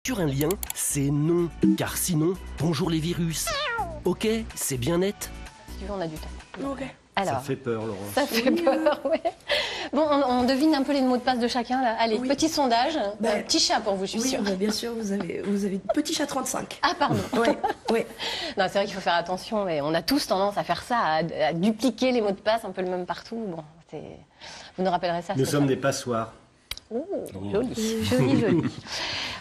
sur un lien, c'est non. Car sinon, bonjour les virus. Ok, c'est bien net. Si tu veux, on a du temps. Ok. Alors, Ça fait peur, Laurent. ça fait peur, ouais. Bon, on devine un peu les mots de passe de chacun, là. Allez, Oui. petit sondage. Bah, Un petit chat pour vous, je suis Oui, sûre. bah, bien sûr, vous avez petit chat 35. Ah, pardon. Ouais. Non, c'est vrai qu'il faut faire attention. Et on a tous tendance à faire ça, à dupliquer les mots de passe un peu le même partout. Bon, vous nous rappellerez ça. Nous c'est sommes ça. des passoires. Oh, joli, joli, joli.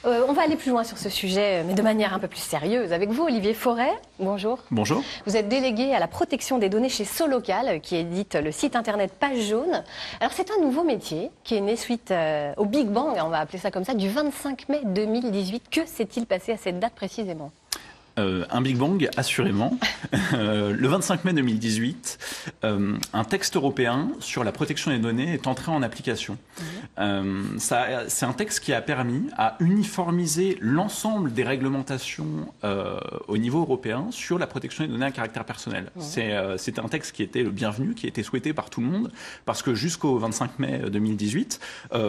On va aller plus loin sur ce sujet, mais de manière un peu plus sérieuse. Avec vous, Olivier Forêt, bonjour. Bonjour. Vous êtes délégué à la protection des données chez Solocal, qui édite le site internet Page Jaune. Alors, c'est un nouveau métier qui est né suite au Big Bang, on va appeler ça comme ça, du 25 mai 2018. Que s'est-il passé à cette date précisément ? Un Big Bang, assurément. Le 25 mai 2018, un texte européen sur la protection des données est entré en application. C'est un texte qui a permis à uniformiser l'ensemble des réglementations au niveau européen sur la protection des données à caractère personnel. C'était un texte qui était le bienvenu, qui était souhaité par tout le monde, parce que jusqu'au 25 mai 2018,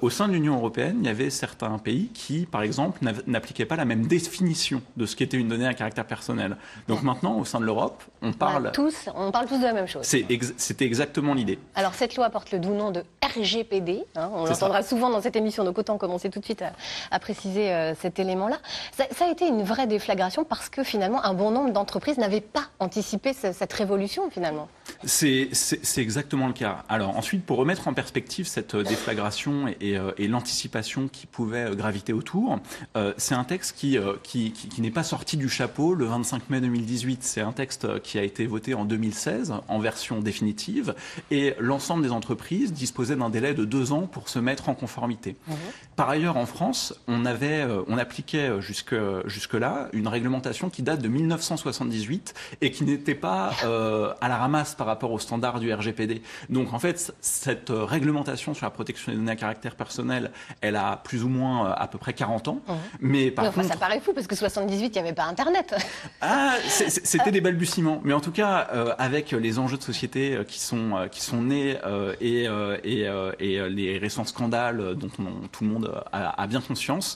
au sein de l'Union européenne, il y avait certains pays qui, par exemple, n'appliquaient pas la même définition de ce qu'était une donnée à caractère personnel. Donc maintenant, au sein de l'Europe, on parle tous de la même chose. C'était exactement l'idée. Alors cette loi porte le doux nom de RGPD. On C'est l'entendra souvent dans cette émission, donc autant commencer tout de suite à préciser cet élément-là. Ça a été une vraie déflagration parce que finalement, un bon nombre d'entreprises n'avaient pas anticipé cette révolution finalement. C'est exactement le cas. Alors ensuite, pour remettre en perspective cette déflagration et l'anticipation qui pouvait graviter autour, c'est un texte qui n'est pas sorti du chapeau le 25 mai 2018. C'est un texte qui a été voté en 2016 en version définitive et l'ensemble des entreprises disposaient d'un délai de 2 ans pour se mettre en conformité. Par ailleurs, en France, on appliquait jusque-là une réglementation qui date de 1978 et qui n'était pas à la ramasse par rapport aux standards du RGPD. Donc en fait, cette réglementation sur la protection des données à caractère personnel, elle a plus ou moins à peu près 40 ans. Mais par contre, ça paraît fou parce que 78, il n'y avait pas Internet. Ah, c'était des balbutiements. Mais en tout cas, avec les enjeux de société qui sont nés et les récents scandales dont tout le monde a bien conscience,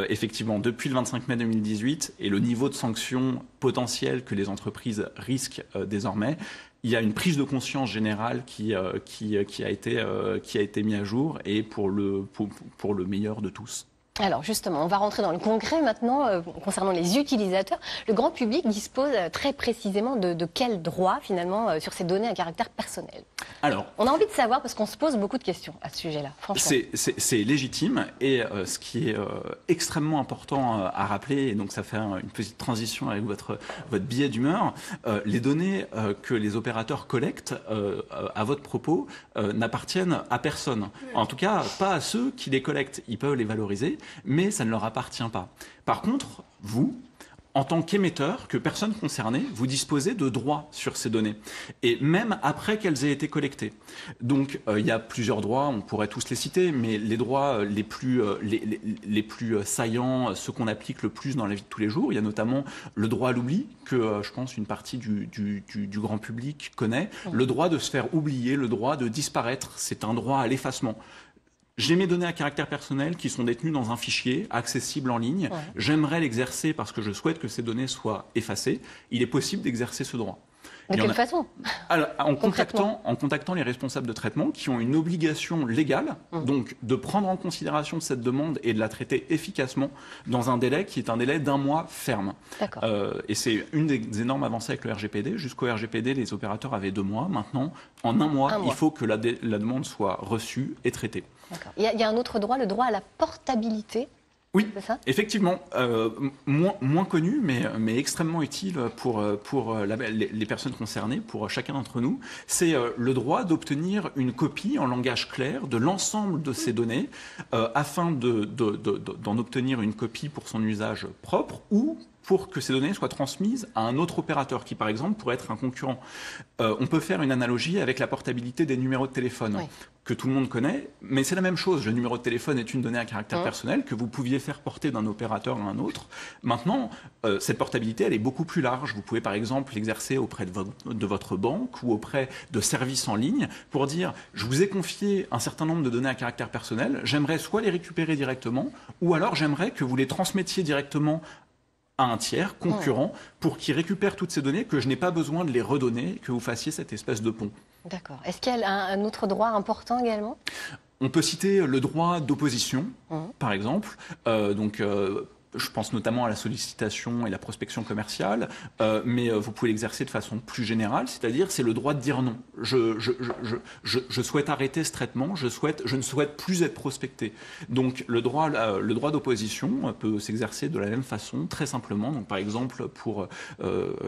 effectivement, depuis le 25 mai 2018 et le niveau de sanctions potentielles que les entreprises risquent désormais, il y a une prise de conscience générale qui a été mise à jour et pour le meilleur de tous. Alors justement, on va rentrer dans le concret maintenant concernant les utilisateurs. Le grand public dispose très précisément de quels droits finalement sur ces données à caractère personnel. Alors, on a envie de savoir parce qu'on se pose beaucoup de questions à ce sujet-là, franchement. C'est légitime et ce qui est extrêmement important à rappeler, et donc ça fait une petite transition avec votre billet d'humeur, les données que les opérateurs collectent à votre propos n'appartiennent à personne. En tout cas, pas à ceux qui les collectent. Ils peuvent les valoriser, mais ça ne leur appartient pas. Par contre, vous, en tant qu'émetteur, que personne concernée, vous disposez de droits sur ces données, et même après qu'elles aient été collectées. Donc, il y a plusieurs droits, on pourrait tous les citer, mais les droits les plus saillants, ceux qu'on applique le plus dans la vie de tous les jours, il y a notamment le droit à l'oubli, que je pense une partie du grand public connaît, le droit de se faire oublier, le droit de disparaître, c'est un droit à l'effacement. J'ai mes données à caractère personnel qui sont détenues dans un fichier accessible en ligne. Ouais. J'aimerais l'exercer parce que je souhaite que ces données soient effacées. Il est possible d'exercer ce droit. De quelle façon ? Alors, en contactant les responsables de traitement qui ont une obligation légale, donc de prendre en considération cette demande et de la traiter efficacement dans un délai qui est un délai d'1 mois ferme. Et c'est une des énormes avancées avec le RGPD. Jusqu'au RGPD, les opérateurs avaient 2 mois. Maintenant, en 1 mois, il faut que la demande soit reçue et traitée. Il y a un autre droit, le droit à la portabilité. Oui, effectivement, moins connu, mais extrêmement utile pour les personnes concernées, pour chacun d'entre nous. C'est le droit d'obtenir une copie en langage clair de l'ensemble de ces données, afin d'en obtenir une copie pour son usage propre ou pour que ces données soient transmises à un autre opérateur qui, par exemple, pourrait être un concurrent. On peut faire une analogie avec la portabilité des numéros de téléphone. Oui. Que tout le monde connaît, mais c'est la même chose. Le numéro de téléphone est une donnée à caractère personnel que vous pouviez faire porter d'un opérateur à un autre. Maintenant, cette portabilité, elle est beaucoup plus large. Vous pouvez par exemple l'exercer auprès de votre banque ou auprès de services en ligne pour dire « je vous ai confié un certain nombre de données à caractère personnel, j'aimerais soit les récupérer directement, ou alors j'aimerais que vous les transmettiez directement à un tiers concurrent pour qu'il récupère toutes ces données, que je n'ai pas besoin de les redonner, que vous fassiez cette espèce de pont. » D'accord. Est-ce qu'il y a un autre droit important également ? On peut citer le droit d'opposition, par exemple. Je pense notamment à la sollicitation et la prospection commerciale, mais vous pouvez l'exercer de façon plus générale, c'est-à-dire c'est le droit de dire non. Je souhaite arrêter ce traitement, je ne souhaite plus être prospecté. Donc le droit d'opposition peut s'exercer de la même façon, très simplement. Donc par exemple,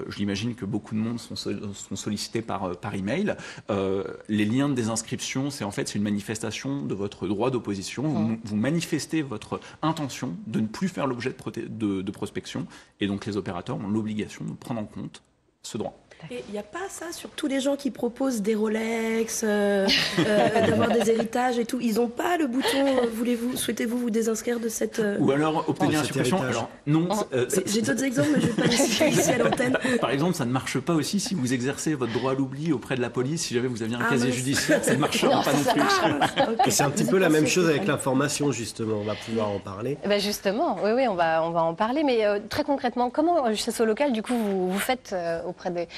j'imagine que beaucoup de monde sont sollicités par email. Les liens de désinscription, c'est une manifestation de votre droit d'opposition. Vous manifestez votre intention de ne plus faire l'objet de prospection, et donc les opérateurs ont l'obligation de prendre en compte ce droit. Et il n'y a pas ça sur tous les gens qui proposent des Rolex, d'avoir des héritages et tout. Ils n'ont pas le bouton souhaitez-vous vous désinscrire de cette... Ou alors obtenir la suppression. Alors non. J'ai d'autres exemples, mais je ne vais pas les citer ici à l'antenne. Par exemple, ça ne marche pas aussi si vous exercez votre droit à l'oubli auprès de la police. Si jamais vous aviez un casier judiciaire, ça ne marchera pas non plus. Et c'est un petit peu la même chose avec l'information, justement. On va pouvoir en parler. Justement, oui, on va en parler. Mais très concrètement, comment chez Solocal, du coup, vous faites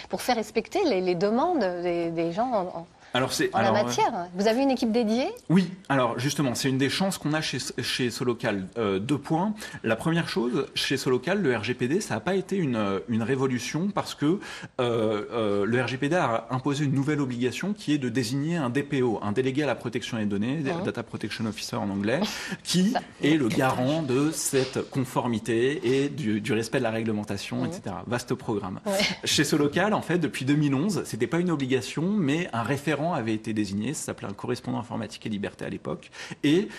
pour faire respecter les demandes des gens en la matière? Vous avez une équipe dédiée? Oui, alors justement, c'est une des chances qu'on a chez Solocal. 2 points. La première chose, chez Solocal, le RGPD, ça n'a pas été une révolution parce que le RGPD a imposé une nouvelle obligation qui est de désigner un DPO, un délégué à la protection des données, Data Protection Officer en anglais, qui est le garant de cette conformité et du respect de la réglementation, etc. Vaste programme. Ouais. Chez Solocal, en fait, depuis 2011, c'était pas une obligation, mais un référent avait été désigné, ça s'appelait un correspondant informatique et liberté à l'époque, et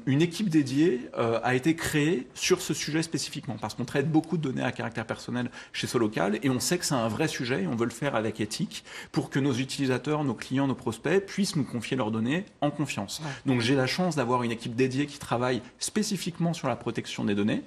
une équipe dédiée a été créée sur ce sujet spécifiquement, parce qu'on traite beaucoup de données à caractère personnel chez Solocal, et on sait que c'est un vrai sujet, et on veut le faire avec éthique, pour que nos utilisateurs, nos clients, nos prospects puissent nous confier leurs données en confiance. Ouais. Donc j'ai la chance d'avoir une équipe dédiée qui travaille spécifiquement sur la protection des données,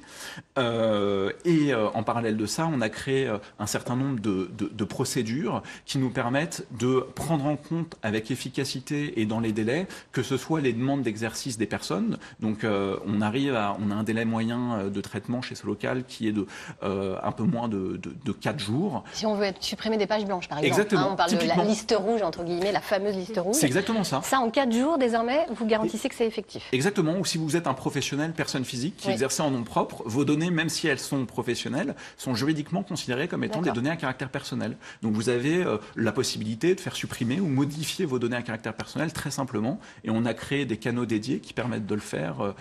et en parallèle de ça, on a créé un certain nombre de procédures qui nous permettent de prendre en compte avec efficacité et dans les délais, que ce soit les demandes d'exercice des personnes. Donc on a un délai moyen de traitement chez Solocal qui est de un peu moins de 4 jours. Si on veut supprimer des pages blanches, par exemple. Exactement. On parle de la liste rouge, entre guillemets, la fameuse liste rouge. C'est exactement ça. Ça, en 4 jours, désormais, vous garantissez que c'est effectif. Exactement. Ou si vous êtes un professionnel, personne physique, qui exercez en nom propre, vos données, même si elles sont professionnelles, sont juridiquement considérées comme étant des données à caractère personnel. Donc vous avez la possibilité de faire supprimer ou modifier vos données à caractère personnel très simplement, et on a créé des canaux dédiés qui permettent de le faire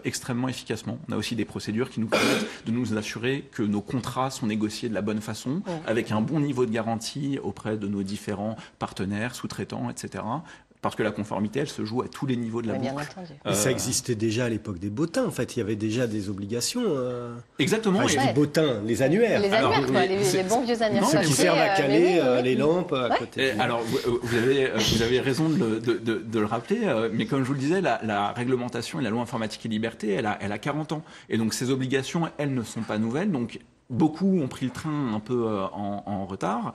extrêmement efficacement. On a aussi des procédures qui nous permettent de nous assurer que nos contrats sont négociés de la bonne façon, avec un bon niveau de garantie auprès de nos différents partenaires, sous-traitants, etc. Parce que la conformité, elle se joue à tous les niveaux de la boucle. Et ça existait déjà à l'époque des bottins, en fait. Il y avait déjà des obligations. Avez je dis bottins, les annuaires. Les annuaires, les bons vieux annuaires. Ceux qui servent à caler les lampes à côté. Alors, vous avez raison de le rappeler, mais comme je vous le disais, la réglementation et la loi informatique et liberté, elle a 40 ans. Et donc, ces obligations, elles ne sont pas nouvelles. Donc, beaucoup ont pris le train un peu en retard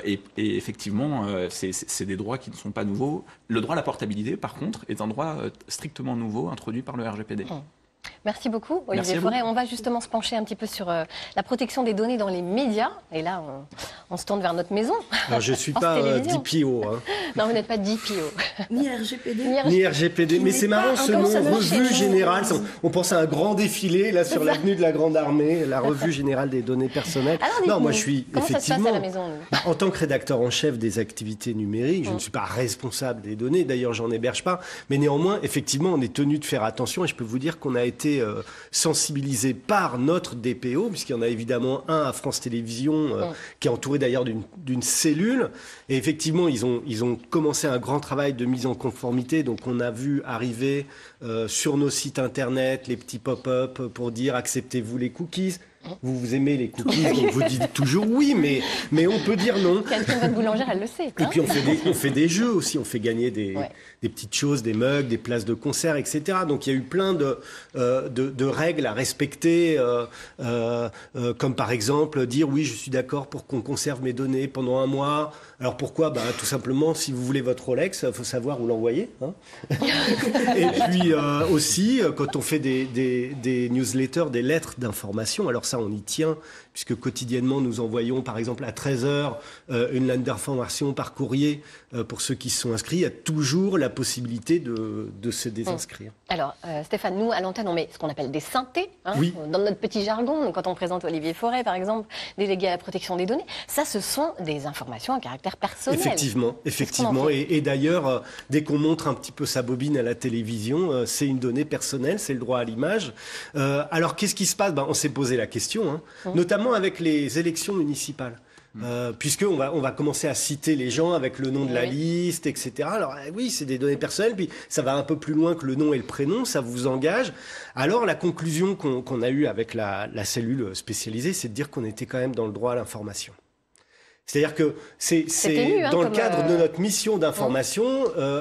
et effectivement, c'est des droits qui ne sont pas nouveaux. Le droit à la portabilité, par contre, est un droit strictement nouveau introduit par le RGPD. Merci beaucoup, Olivier Fauré. On va justement se pencher un petit peu sur la protection des données dans les médias. Et là, on se tourne vers notre maison. Alors, je ne suis pas DPO. Hein. Non, vous n'êtes pas DPO. Ni RGPD. Ni RGPD. Mais c'est marrant ce mot, revue générale. On pense à un grand défilé là sur l'avenue de la Grande Armée, la revue générale des données personnelles. Alors, moi je suis comment effectivement, ça se passe à la maison, en tant que rédacteur en chef des activités numériques, je ne suis pas responsable des données. D'ailleurs, j'en héberge pas. Mais néanmoins, effectivement, on est tenu de faire attention. Et je peux vous dire qu'on a été sensibilisé par notre DPO, puisqu'il y en a évidemment un à France Télévisions, qui est entouré d'ailleurs d'une cellule. Et effectivement, ils ont commencé un grand travail de mise en conformité. Donc, on a vu arriver sur nos sites internet les petits pop-up pour dire acceptez-vous les cookies. Vous aimez les cookies, donc vous dites toujours oui, mais on peut dire non. Quelqu'un, votre boulangère, elle le sait. Et puis on fait des jeux aussi, on fait gagner des petites choses, des mugs, des places de concert, etc. Donc il y a eu plein de règles à respecter, comme par exemple dire oui, je suis d'accord pour qu'on conserve mes données pendant 1 mois. Alors pourquoi ? Tout simplement, si vous voulez votre Rolex, il faut savoir où l'envoyer. Hein. Et puis aussi, quand on fait des newsletters, des lettres d'information, alors ça on y tient, puisque quotidiennement nous envoyons par exemple à 13h une lettre d'information par courrier pour ceux qui se sont inscrits, il y a toujours la possibilité de se désinscrire. Alors Stéphane, nous à l'antenne on met ce qu'on appelle des synthés, oui. Dans notre petit jargon, quand on présente Olivier Fauré par exemple, délégué à la protection des données, ça ce sont des informations à caractère personnel. Effectivement. Et d'ailleurs, dès qu'on montre un petit peu sa bobine à la télévision, c'est une donnée personnelle, c'est le droit à l'image. Alors qu'est-ce qui se passe ? On s'est posé la question, notamment avec les élections municipales. Puisqu'on va commencer à citer les gens avec le nom de la liste, etc. Alors oui, c'est des données personnelles, puis ça va un peu plus loin que le nom et le prénom, ça vous engage. Alors la conclusion qu'on a eue avec la cellule spécialisée, c'est de dire qu'on était quand même dans le droit à l'information. C'est-à-dire que c'est dans le cadre de notre mission d'information,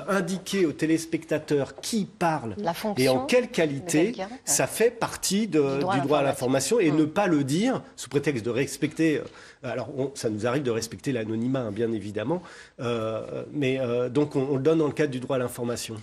indiquer aux téléspectateurs qui parle et en quelle qualité, ça fait partie du droit à l'information et ne pas le dire sous prétexte de respecter. Alors, ça nous arrive de respecter l'anonymat, bien évidemment, mais donc on le donne dans le cadre du droit à l'information.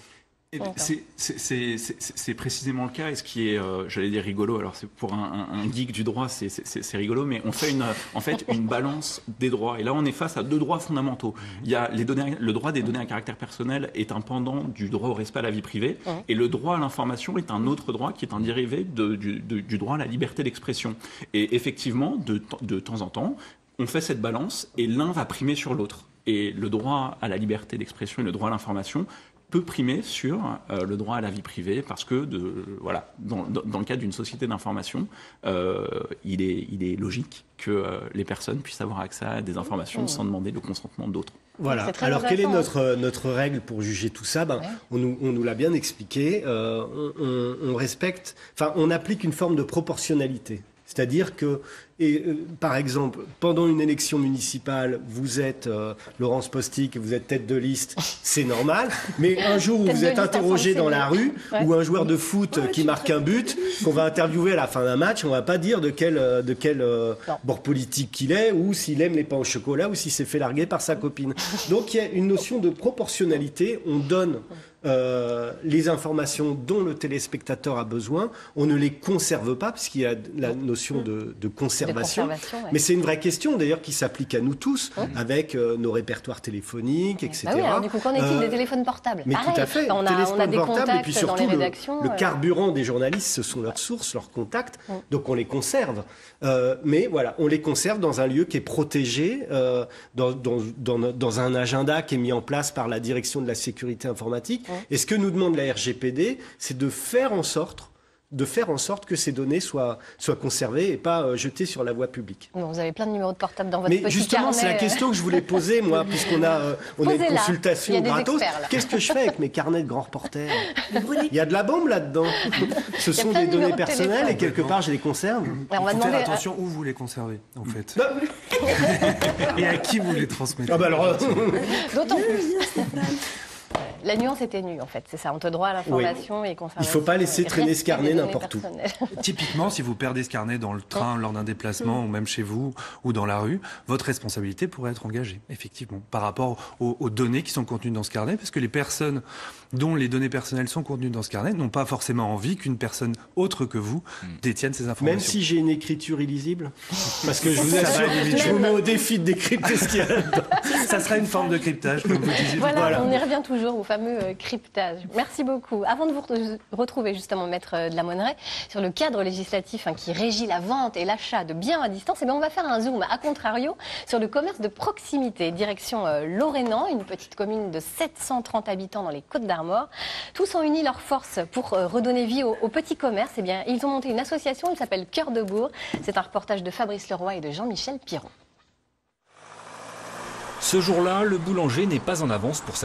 C'est précisément le cas, et ce qui est, j'allais dire rigolo, alors c'est pour un geek du droit, c'est rigolo, mais on fait une balance des droits. Et là, on est face à 2 droits fondamentaux. Il y a le droit des données à caractère personnel est un pendant du droit au respect à la vie privée, et le droit à l'information est un autre droit qui est un dérivé du droit à la liberté d'expression. Et effectivement, de temps en temps, on fait cette balance, et l'un va primer sur l'autre. Et le droit à la liberté d'expression et le droit à l'information peut primer sur le droit à la vie privée parce que dans le cadre d'une société d'information, il est logique que les personnes puissent avoir accès à des informations sans demander le consentement d'autres. Voilà. Alors quelle est notre règle pour juger tout ça ? On nous l'a bien expliqué. On respecte, on applique une forme de proportionnalité. C'est-à-dire que, par exemple, pendant une élection municipale, vous êtes Laurence Postic, vous êtes tête de liste, c'est normal. Mais un jour où vous êtes interrogé dans la rue, ou un joueur de foot qui marque un but, qu'on va interviewer à la fin d'un match, on va pas dire de quel bord politique il est, ou s'il aime les pains au chocolat, ou s'il s'est fait larguer par sa copine. Donc il y a une notion de proportionnalité. On donne les informations dont le téléspectateur a besoin, on ne les conserve pas puisqu'il y a la notion de conservation. Mais c'est une vraie question d'ailleurs qui s'applique à nous tous avec nos répertoires téléphoniques, etc. Oui, alors du coup, qu'en est-il des téléphones portables ? Mais tout à fait, on a des contacts et puis surtout dans les rédactions. Le carburant des journalistes, ce sont leurs sources, leurs contacts, donc on les conserve. Mais voilà, on les conserve dans un lieu qui est protégé, dans un agenda qui est mis en place par la direction de la sécurité informatique. Et ce que nous demande la RGPD, c'est de faire en sorte que ces données soient conservées et pas jetées sur la voie publique. Bon, vous avez plein de numéros de portable dans votre petit carnet. Mais justement, c'est la question que je voulais poser, moi, puisqu'on a une consultation gratos. Qu'est-ce que je fais avec mes carnets de grands reporters ? Il y a de la bombe là-dedans. Ce sont des données personnelles et quelque part, je les conserve. Il faut faire attention où vous les conservez, en fait. Et à qui vous les transmettez. D'autant plus. La nuance est ténue, en fait, c'est ça, entre droit à l'information et conservation. Il ne faut pas laisser traîner ce carnet n'importe où. Typiquement, si vous perdez ce carnet dans le train lors d'un déplacement, ou même chez vous, ou dans la rue, votre responsabilité pourrait être engagée, effectivement, par rapport aux données qui sont contenues dans ce carnet, parce que les personnes dont les données personnelles sont contenues dans ce carnet n'ont pas forcément envie qu'une personne autre que vous détienne ces informations. Même si j'ai une écriture illisible ? Parce que je vous assure, je vous mets au défi de décrypter ce qu'il y a là-dedans. Ça sera une forme de cryptage, comme vous disiez. Voilà, on y revient toujours au fameux cryptage. Merci beaucoup. Avant de vous retrouver justement, Maître de la Monneraie, sur le cadre législatif qui régit la vente et l'achat de biens à distance, on va faire un zoom, à contrario, sur le commerce de proximité. Direction Lorraine, une petite commune de 730 habitants dans les Côtes-d'Armor. Tous ont uni leurs forces pour redonner vie au petit commerce. Ils ont monté une association, elle s'appelle Cœur de Bourg. C'est un reportage de Fabrice Leroy et de Jean-Michel Piron. Ce jour-là, le boulanger n'est pas en avance pour sa